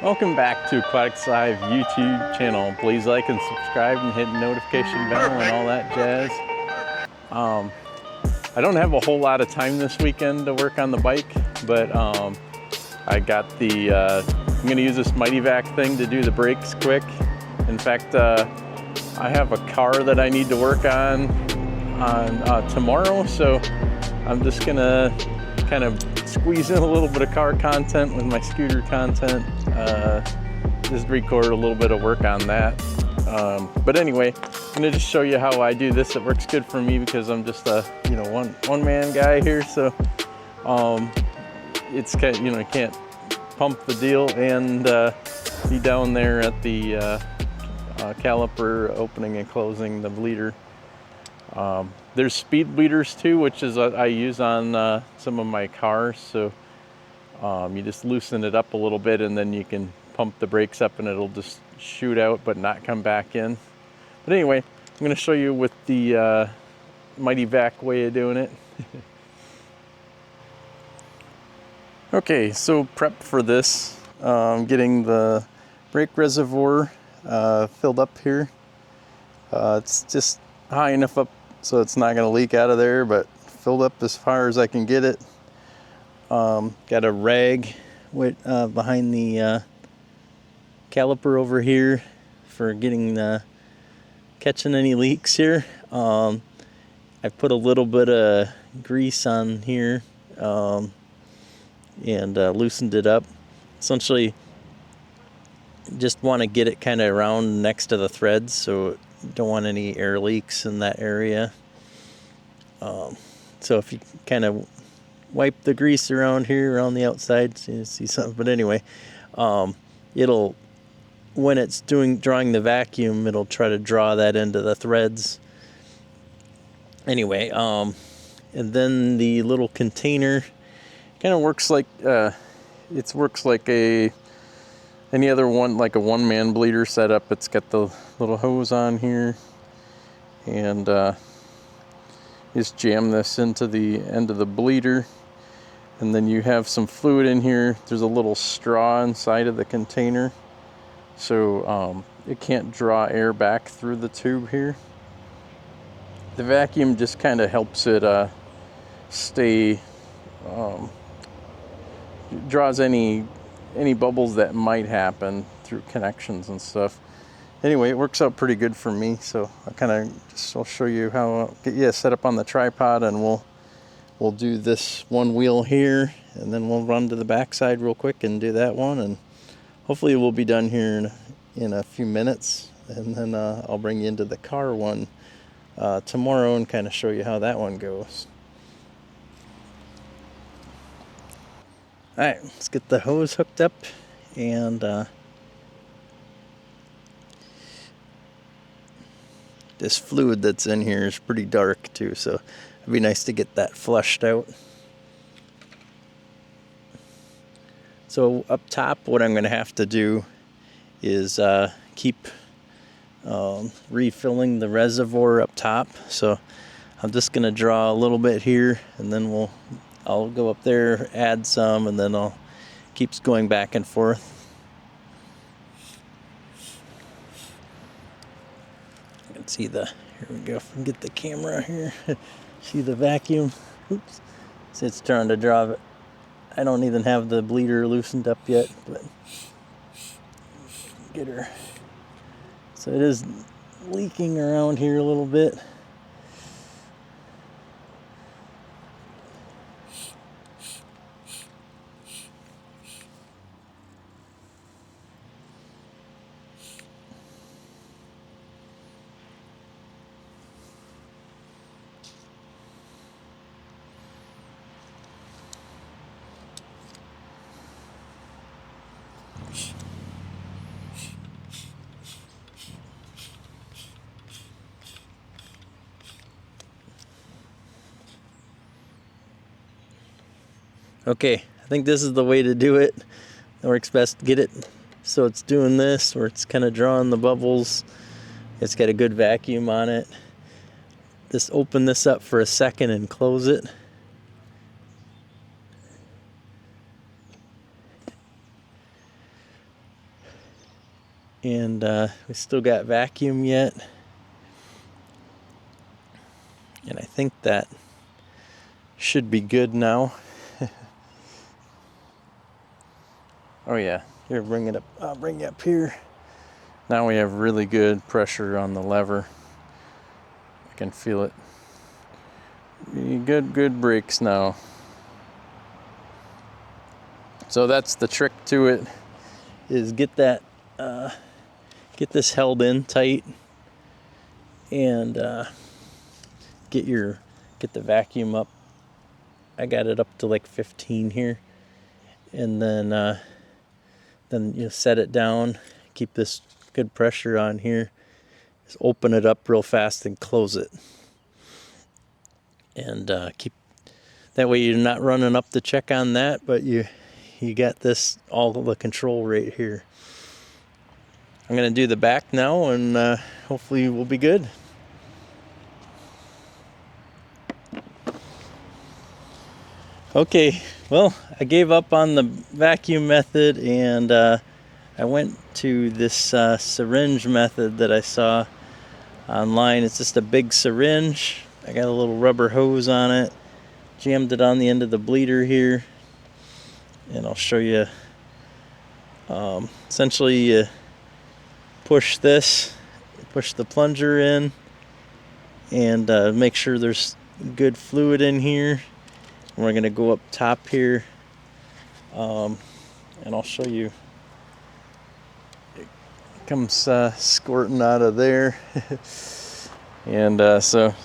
Welcome back to Aquatics Live YouTube channel. Please like and subscribe and hit the notification bell and all that jazz. I don't have a whole lot of time this weekend to work on the bike, but I got the, I'm gonna use this Mighty Vac thing to do the brakes quick. In fact, I have a car that I need to work on tomorrow, so I'm just gonna kind of squeeze in a little bit of car content with my scooter content. Just record a little bit of work on that. But anyway, I'm gonna just show you how I do this. It works good for me because I'm just a one man guy here, so it's kind of, you can't pump the deal and be down there at the caliper opening and closing the bleeder. There's speed bleeders too, which is I use on some of my cars. So you just loosen it up a little bit and then you can pump the brakes up and it'll just shoot out but not come back in. But anyway, I'm going to show you with the Mighty Vac way of doing it. Okay, so prep for this. Getting the brake reservoir filled up here. It's just high enough up so it's not going to leak out of there, but filled up as far as I can get it. Got a rag behind the caliper over here for getting catching any leaks here. I put a little bit of grease on here and loosened it up. Essentially, just want to get it kind of around next to the threads, so don't want any air leaks in that area. So if you kind of wipe the grease around here around the outside, so you see something. But anyway, it'll, when it's drawing the vacuum, it'll try to draw that into the threads. Anyway, and then the little container kind of works like it works like any other one, like a one-man bleeder setup. It's got the little hose on here, and just jam this into the end of the bleeder, and then you have some fluid in here. There's a little straw inside of the container, so it can't draw air back through the tube here. The vacuum just kind of helps it stay, draws any bubbles that might happen through connections and stuff. Anyway, it works out pretty good for me, so I'll show you how I'll get you set up on the tripod, and we'll do this one wheel here, and then we'll run to the backside real quick and do that one, and hopefully we'll be done here in a few minutes, and then I'll bring you into the car one tomorrow and kind of show you how that one goes. Alright, let's get the hose hooked up, and this fluid that's in here is pretty dark too, so it'd be nice to get that flushed out. So up top, what I'm going to have to do is keep refilling the reservoir up top. So I'm just going to draw a little bit here, and then I'll go up there, add some, and then I'll keep going back and forth. You can see here we go, get the camera here. See the vacuum? Oops. So it's trying to draw it. I don't even have the bleeder loosened up yet, but get her. So it is leaking around here a little bit. Okay, I think this is the way to do it. It works best to get it so it's doing this, where it's kind of drawing the bubbles. It's got a good vacuum on it. Just open this up for a second and close it. and we still got vacuum yet. And I think that should be good now. Oh yeah, here, bring it up. I'll bring it up here. Now we have really good pressure on the lever. I can feel it. Good brakes now. So that's the trick to it, is get that, get this held in tight, and get the vacuum up. I got it up to like 15 here, and then you set it down. Keep this good pressure on here. Just open it up real fast and close it, and keep that way you're not running up to check on that, but you got this, all the control right here. I'm gonna do the back now, and hopefully we'll be good. Okay, well, I gave up on the vacuum method, and I went to this syringe method that I saw online. It's just a big syringe. I got a little rubber hose on it, jammed it on the end of the bleeder here, and I'll show you. Essentially, you push the plunger in, and make sure there's good fluid in here. And we're going to go up top here, and I'll show you. It comes squirting out of there. And so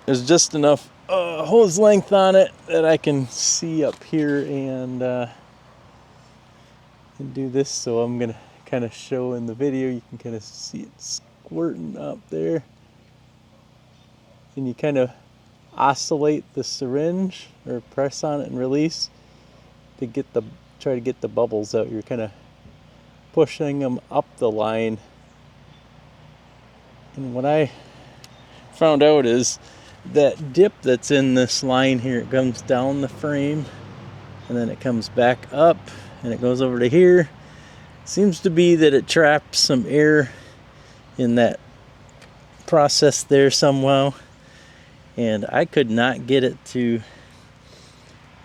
there's just enough hose length on it that I can see up here, and do this. So I'm gonna kind of show in the video. You can kind of see it squirting up there, and you kind of oscillate the syringe, or press on it and release, to try to get the bubbles out. You're kind of pushing them up the line. And what I found out is that dip that's in this line here, it comes down the frame, and then it comes back up, and it goes over to here. Seems to be that it traps some air in that process there somehow, and I could not get it to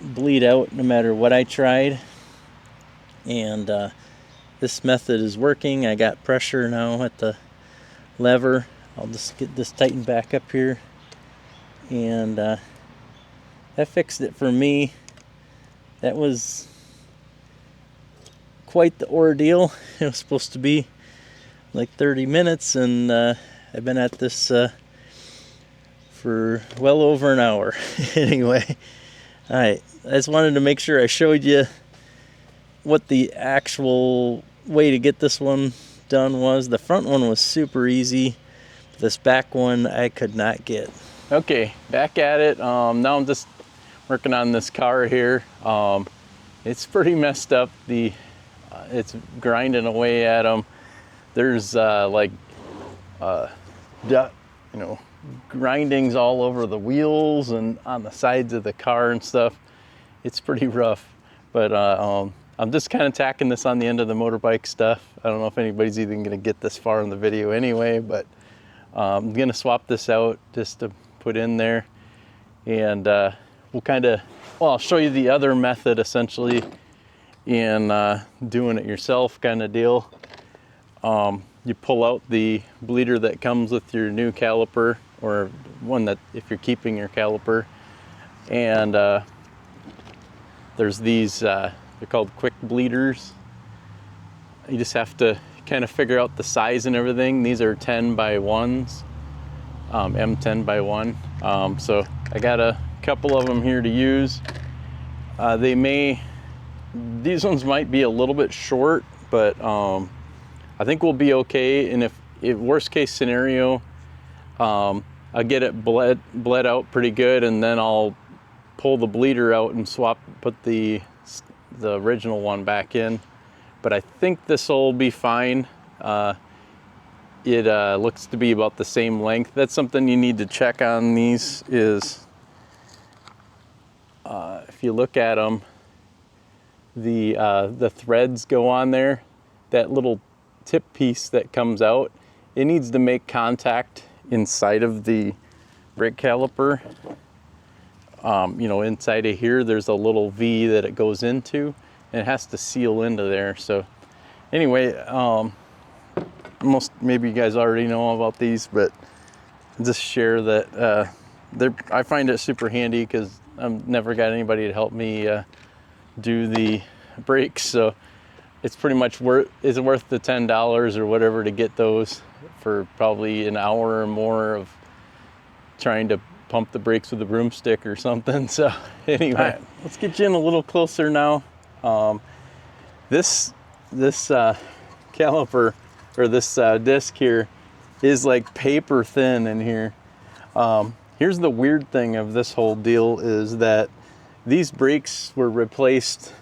bleed out no matter what I tried. And this method is working. I got pressure now at the lever. I'll just get this tightened back up here, and that fixed it for me. That was quite the ordeal. It was supposed to be like 30 minutes, and I've been at this for well over an hour. Anyway, alright, I just wanted to make sure I showed you what the actual way to get this one done was. The front one was super easy. This back one I could not get. Okay, back at it. Now I'm just working on this car here. It's pretty messed up. It's grinding away at them. There's grindings all over the wheels and on the sides of the car and stuff. It's pretty rough, but I'm just kind of tacking this on the end of the motorbike stuff. I don't know if anybody's even going to get this far in the video anyway, but I'm going to swap this out just to put in there, and I'll show you the other method, essentially, in doing it yourself kind of deal. You pull out the bleeder that comes with your new caliper, or one that if you're keeping your caliper, and there's these, they're called quick bleeders. You just have to kind of figure out the size and everything. These are 10 by 1s, M10 by 1. So I got a couple of them here to use. These ones might be a little bit short, but I think we'll be okay. And if worst case scenario, I'll get it bled out pretty good, and then I'll pull the bleeder out and put the original one back in. But I think this will be fine. It looks to be about the same length. That's something you need to check on these is, if you look at them, the threads go on there. That little tip piece that comes out, it needs to make contact inside of the brake caliper. You know, inside of here, there's a little V that it goes into, and it has to seal into there. So anyway, maybe you guys already know about these, but just share that I find it super handy because I've never got anybody to help me do the brakes. So it's pretty much worth the $10 or whatever to get those for probably an hour or more of trying to pump the brakes with a broomstick or something. So anyway, right, let's get you in a little closer now. This caliper, or this disc here, is like paper thin in here. Here's the weird thing of this whole deal is that these brakes were replaced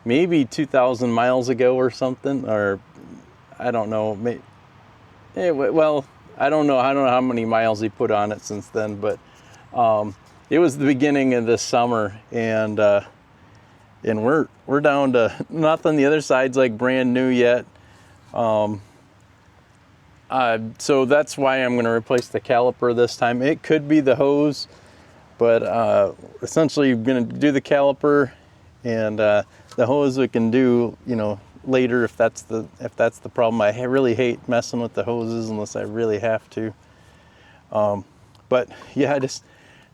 maybe 2,000 miles ago or something, or I don't know. Well, I don't know how many miles he put on it since then, but it was the beginning of this summer, and we're down to nothing. The other side's like brand new yet. So that's why I'm going to replace the caliper this time. It could be the hose, but essentially I'm going to do the caliper, and the hose we can do, you know, later if that's the problem. I really hate messing with the hoses unless I really have to. But yeah, just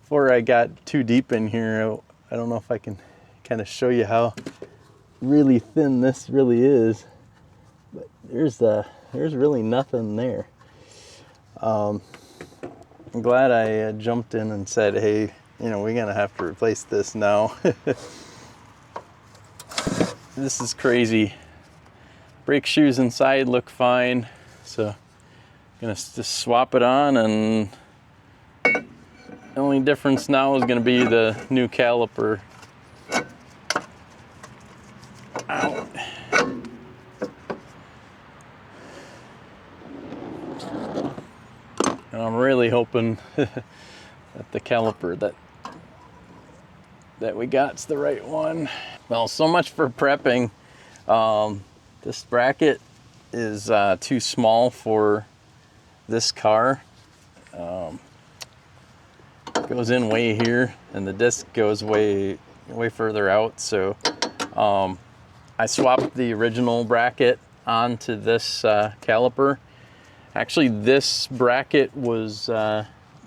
before I got too deep in here, I don't know if I can kind of show you how really thin this really is. But there's really nothing there. I'm glad I jumped in and said, hey, you know, we're gonna have to replace this now. This is crazy. Brake shoes inside look fine, so I'm gonna just swap it on, and the only difference now is gonna be the new caliper. Ow. And I'm really hoping that the caliper that we got's the right one. Well, so much for prepping. This bracket is too small for this car. It goes in way here, and the disc goes way further out. So I swapped the original bracket onto this caliper. Actually, this bracket was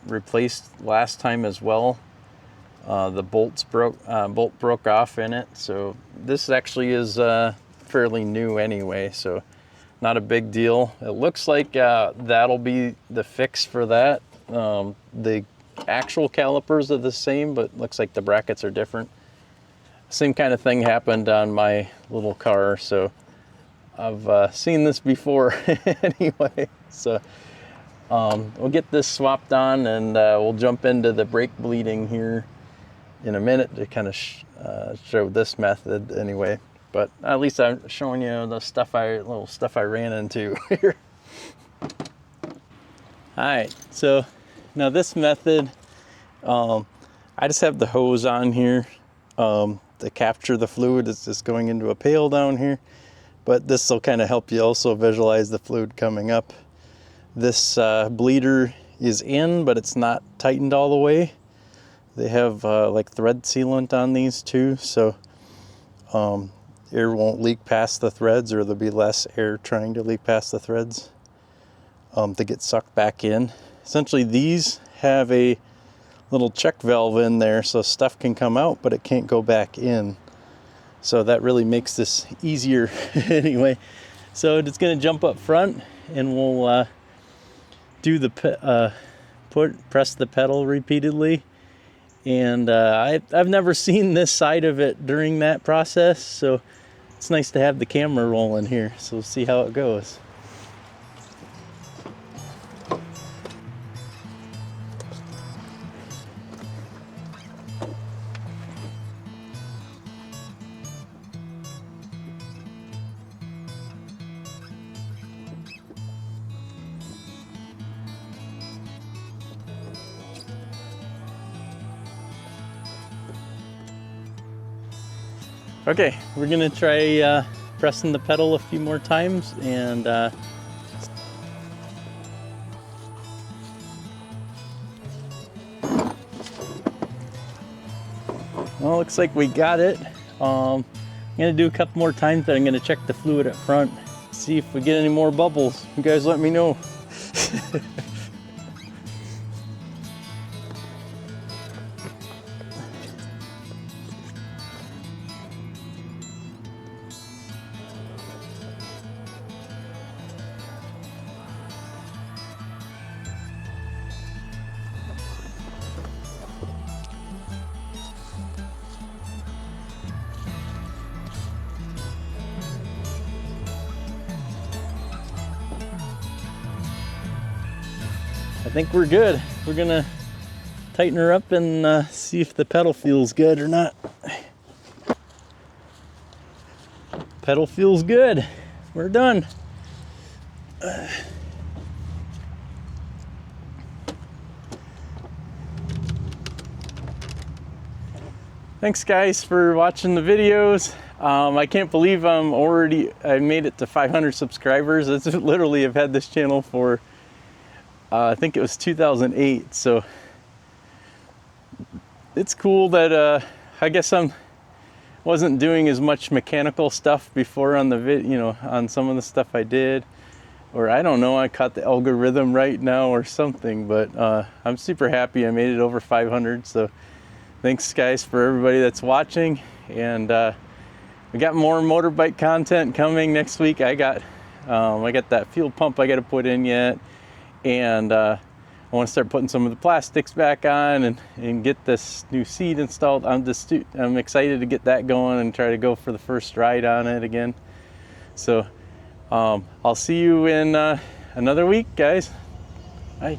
replaced last time as well. The bolt broke off in it, so this actually is fairly new anyway, so not a big deal. It looks like that'll be the fix for that. The actual calipers are the same, but looks like the brackets are different. Same kind of thing happened on my little car, so I've seen this before anyway. So we'll get this swapped on, and we'll jump into the brake bleeding here in a minute to kind of show this method anyway. But at least I'm showing you the little stuff I ran into here. All right, so now this method, I just have the hose on here to capture the fluid. It's just going into a pail down here, but this will kind of help you also visualize the fluid coming up. This bleeder is in, but it's not tightened all the way. They have like thread sealant on these too, so air won't leak past the threads, or there'll be less air trying to leak past the threads to get sucked back in. Essentially, these have a little check valve in there, so stuff can come out, but it can't go back in. So that really makes this easier anyway. So it's going to jump up front, and we'll do the press the pedal repeatedly. And I've never seen this side of it during that process, so it's nice to have the camera rolling here. So we'll see how it goes. Okay, we're gonna try pressing the pedal a few more times, and well, looks like we got it. I'm gonna do a couple more times, but I'm gonna check the fluid up front, see if we get any more bubbles. You guys let me know. I think we're good. We're gonna tighten her up and see if the pedal feels good or not. Pedal feels good. We're done. Thanks guys for watching the videos. I can't believe I made it to 500 subscribers. It's literally, I've had this channel for I think it was 2008, so it's cool that I guess wasn't doing as much mechanical stuff before on the on some of the stuff I did, or I don't know, I caught the algorithm right now or something, but I'm super happy I made it over 500. So thanks guys for everybody that's watching, and we got more motorbike content coming next week. I got that fuel pump I got to put in yet. And I want to start putting some of the plastics back on and get this new seat installed. I'm excited to get that going and try to go for the first ride on it again. So I'll see you in another week, guys. Bye.